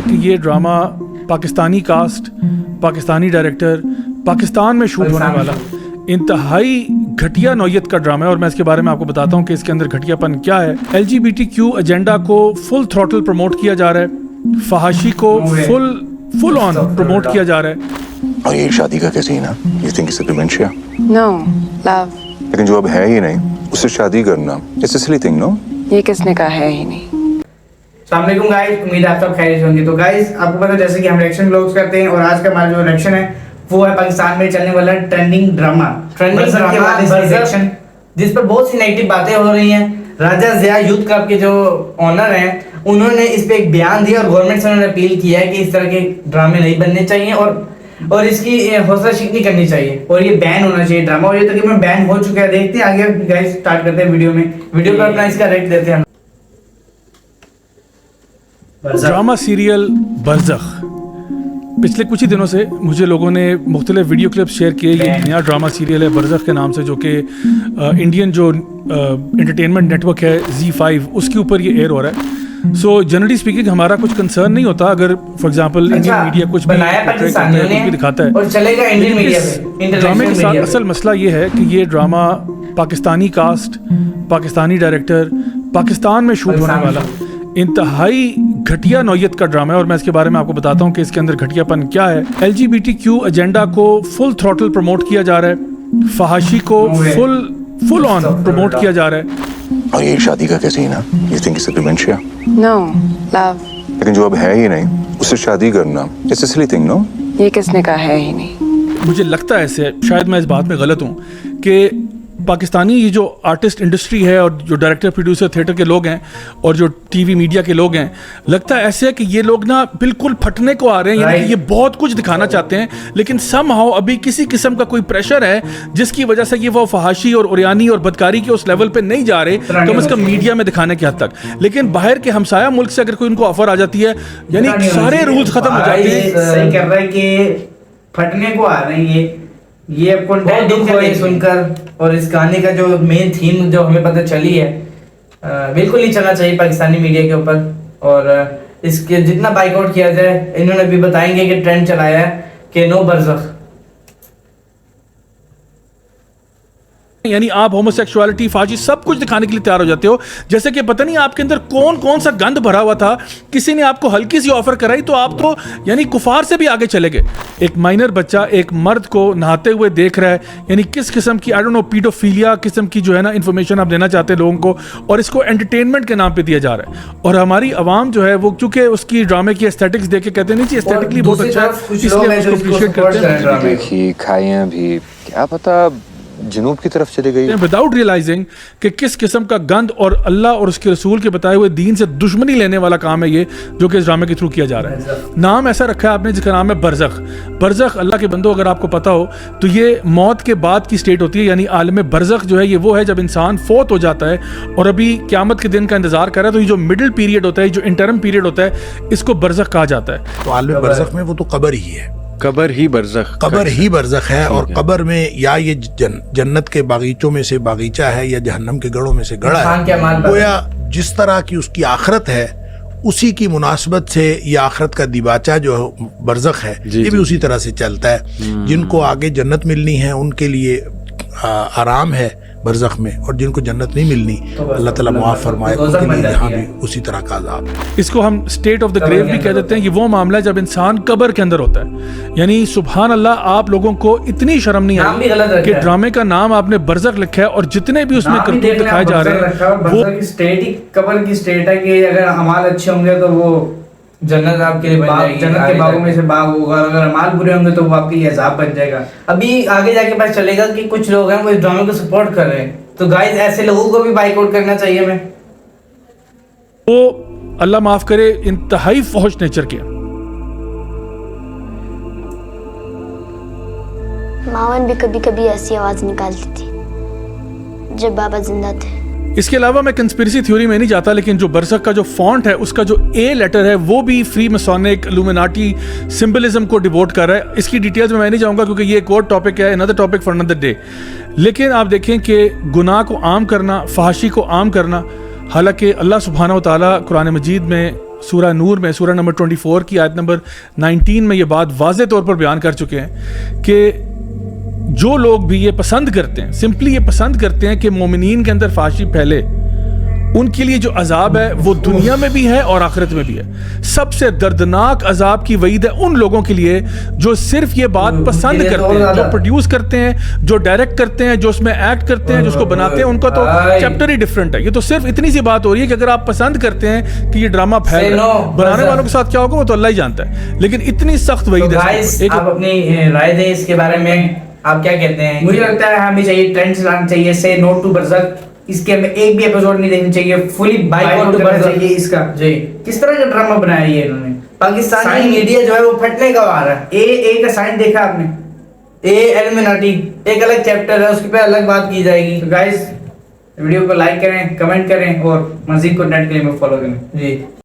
कि ये drama Pakistani cast, Pakistani director, Pakistan में शूट होने वाला इंतहाई घटिया नौयत का ड्रामा है। और मैं इसके बारे में आपको बताता हूँ कि इसके अंदर घटियापन क्या है। LGBTQ एजेंडा को फुल थ्रॉटल प्रमोट किया जा रहा है, फहाशी को फुल ऑन प्रमोट किया जा रहा है। और ये शादी का क्या सीन है? You think it's a dementia? No, love. लेकिन जो अब है ही नहीं, उससे शादी करना it's a silly thing, no? ये किसने कहा है ही नहीं। अस्सलामुअलैकुम गाइस, उम्मीद है आप सब खैरियत होंगे। तो गाइस आपको पता है जैसे कि हम रिएक्शन व्लॉग्स करते हैं और आज का हमारा जो रिएक्शन है वो है पाकिस्तान में चलने वाला ट्रेंडिंग ड्रामा रिएक्शन, जिस पर बहुत सी नेगेटिव बातें हो रही हैं। राजा ज़िया यूथ क्लब के जो ऑनर हैं उन्होंने इस पे एक बयान दिया और गवर्नमेंट से उन्होंने अपील किया है कि इस तरह के ड्रामे नहीं बनने चाहिए और इसकी हौसला शिकनी करनी चाहिए और ये बैन होना चाहिए ड्रामा। और ये तकरीबन बैन हो चुका है। देखते हैं आगे गाइस, स्टार्ट करते हैं वीडियो पर अपना इसका रेट देते हैं। ड्रामा सीरियल बरज़ख पिछले कुछ ही दिनों से मुझे लोगों ने मुख्तलिफ वीडियो क्लिप्स शेयर किए। ये नया ड्रामा सीरियल है बरज़ख के नाम से, जो कि इंडियन जो एंटरटेनमेंट नेटवर्क है Z5 उसके ऊपर ये एयर हो रहा है। सो जनरली स्पीकिंग हमारा कुछ कंसर्न नहीं होता अगर फॉर एग्जांपल इंडियन मीडिया कुछ भी दिखाता है और चलेगा इंडियन मीडिया पे। ड्रामे के साथ असल मसला ये है कि ये drama Pakistani cast, Pakistani director, Pakistan में शूट होने वाला इंतहाई घटिया नौयत का ड्रामा है। और मैं इसके बारे में आपको बताता हूँ कि इसके अंदर घटियापन क्या है। LGBTQ एजेंडा को फुल थ्रॉटल प्रमोट किया जा रहा है, फहाशी को फुल ऑन प्रमोट किया जा रहा है। और ये शादी का क्या सीन है? You think it's a dementia? No, love. लेकिन जो अब है ही नहीं, उससे शादी करना it's a silly thing, no? ये किसने कहा है ही नहीं। मुझे लगता है ऐसे, शायद मैं इस बात में गलत हूँ, कि पाकिस्तानी ये जो आर्टिस्ट इंडस्ट्री है और जो डायरेक्टर प्रोड्यूसर थिएटर के लोग हैं और जो टीवी मीडिया के लोग हैं, लगता है ऐसे है कि ये लोग ना बिल्कुल फटने को आ रहे हैं। यानी कि ये बहुत कुछ दिखाना चाहते हैं लेकिन समहाउ अभी किसी किस्म का कोई प्रेशर है जिसकी वजह से ये वो फहाशी और उरियानी और बदकारी के उस लेवल पे नहीं जा रहे कम से कम मीडिया में दिखाने के हद तक। लेकिन बाहर के हमसाया मुल्क से अगर कोई उनको ऑफर आ जाती है, यानी सारे रूल्स खत्म हो जाते हैं। सही कर रहा है कि फटने को आ रहे हैं ये कंटेंट दुख हो सुनकर। और इस गाने का जो मेन थीम जो हमें पता चली है बिल्कुल नहीं चलना चाहिए पाकिस्तानी मीडिया के ऊपर। और इसके जितना बाइकआउट किया जाए, इन्होंने भी बताएंगे कि ट्रेंड चलाया है कि नो बरज़ख। यानी आप होमोसेक्सुअलिटी, फाशी सब कुछ दिखाने के लिए तैयार हो जाते हो, जैसे कि पता नहीं आपके अंदर कौन कौन सा गंद भरा हुआ था। किसी ने आपको हल्की सी ऑफर कराई तो आप तो यानी कुफार से भी आगे चले गए। एक माइनर बच्चा एक मर्द को नहाते हुए देख रहा है, यानी किस किस्म की आई डोंट नो पीडोफिलिया किस्म की जो है ना इंफॉर्मेशन आप देना चाहते हैं लोगों को, और इसको एंटरटेनमेंट के नाम पे दिया जा रहा है। और हमारी आवाम जो है वो चूंकि उसकी ड्रामे की एस्थेटिक्स देख के कहते नहीं जी एस्थेटिकली बहुत अच्छा है, इसलिए उसको अप्रिशिएट करते हैं। देखी खाइयां भी क्या पता जनूब की तरफ चली गई विदाउट रियलाइजिंग कि किस किस्म का गंद और अल्लाह और उसके रसूल के बताए हुए दीन से दुश्मनी लेने वाला काम है ये, जो कि इस ड्रामे के थ्रू किया जा रहा है। नाम ऐसा रखा है आपने जिसका नाम है बरज़ख। बरज़ख अल्लाह के बंदो अगर आपको पता हो तो ये मौत के बाद की स्टेट होती है। यानी आलम बरज़ख जो है ये वो है जब इंसान फोत हो जाता है और अभी क़यामत के दिन का इंतजार कर रहा है। तो ये जो मिडिल पीरियड होता है, जो इंटरम पीरियड होता है, इसको बरज़ख कहा जाता है। तो आलम बरज़ख में वो तो कब्र ही है, कब्र ही बरज़ख है। और कब्र में या ये जन्नत के बागीचों में से बागीचा है या जहन्नम के गढ़ों में से गढ़ा है। गोया जिस तरह की उसकी आखिरत है उसी की मुनासबत से ये आखिरत का दिबाचा जो बरज़ख है ये भी उसी तरह से चलता है। जिनको आगे जन्नत मिलनी है उनके लिए आराम है बरज़ख में, और जिनको जन्नत नहीं मिलनी अल्लाह ताला मुआफ़ फरमाए उनके लिए यहाँ भी उसी तरह का अज़ाब है। इसको हम स्टेट ऑफ द ग्रेव भी कह देते हैं। ये वो मामला है जब इंसान कब्र के अंदर होता है। यानी सुभान अल्लाह, आप लोगों को इतनी शर्म नहीं आई कि ड्रामे का नाम आपने बरज़ख लिखा है और जितने भी उसमें करतूत दिखाए जा रहे हैं वो स्टेट ही कब्र की स्टेट है कि अगर अमाल अच्छे होंगे तो वो जन्नत आपके लिए बन जाएगी, जन्नत के बागों में से बाग होगा, और अगर अमाल बुरे होंगे तो वो आपके लिए अज़ाब बन जाएगा। अभी आगे जाके पता चलेगा कि कुछ लोग हैं वो इस ड्रामे को सपोर्ट कर रहे हैं। तो गाइस ऐसे लोगों को भी बाइकआउट करना चाहिए हमें। वो अल्लाह माफ करे इंतहाई फौश नेचर के। मावन भी कभी कभी ऐसी आवाज निकालती थी जब बाबा जिंदा थे। इसके अलावा मैं कंस्पिरेसी थ्योरी में नहीं जाता, लेकिन जो बरज़ख का जो फॉन्ट है उसका जो ए लेटर है वो भी फ्री मसोनिक इल्यूमिनाटी सिंबलिज्म को डिवोट कर रहा है। इसकी डिटेल्स में मैं नहीं जाऊंगा क्योंकि ये एक और टॉपिक है, another topic for another day. लेकिन आप देखें कि गुनाह को आम करना, फहाशी को आम करना, हालांकि अल्लाह सुब्हानहू व तआला कुरान मजीद में सूरह नूर में सूरह नंबर 24 की आयत नंबर 19 में ये बात वाज़े तौर पर बयान कर चुके हैं कि जो लोग भी ये पसंद करते हैं, सिंपली ये पसंद करते हैं कि मोमिनीन के अंदर फाशी फैले, उनके लिए जो अजाब है वो दुनिया में भी है और आखिरत में भी है। सबसे दर्दनाक अजाब की वईद है उन लोगों के लिए जो सिर्फ ये बात पसंद करते हैं, जो प्रोड्यूस करते हैं, जो डायरेक्ट करते हैं, जो उसमें एक्ट करते हैं, जो उसको बनाते हैं। उनका तो चैप्टर ही डिफरेंट है। ये तो सिर्फ इतनी सी बात हो रही है कि अगर आप पसंद करते हैं कि ये ड्रामा फैल रहा है, बनाने वालों के साथ क्या होगा वो तो अल्लाह ही जानता है, लेकिन इतनी सख्त वईद है। आप अपनी राय दें इसके बारे में, आप क्या कहते हैं? मुझे लगता है हमें चाहिए ट्रेंड चलाना चाहिए, से नो टू बरज़क। इसके हमें एक भी एपिसोड नहीं देखनी चाहिए, फुली बाइकआउट करना चाहिए इसका। जी, किस तरह का ड्रामा बनाया ये इन्होंने। पाकिस्तानी मीडिया जो है वो फटने का आ रहा है। ए का साइन देखा आपने? ए एलिमिनाटी एक अलग चैप्टर है, उसके पे अलग बात की जाएगी। तो गाइस वीडियो को लाइक करें, कमेंट करें और मज़ीद कंटेंट के लिए फॉलो करें। जी।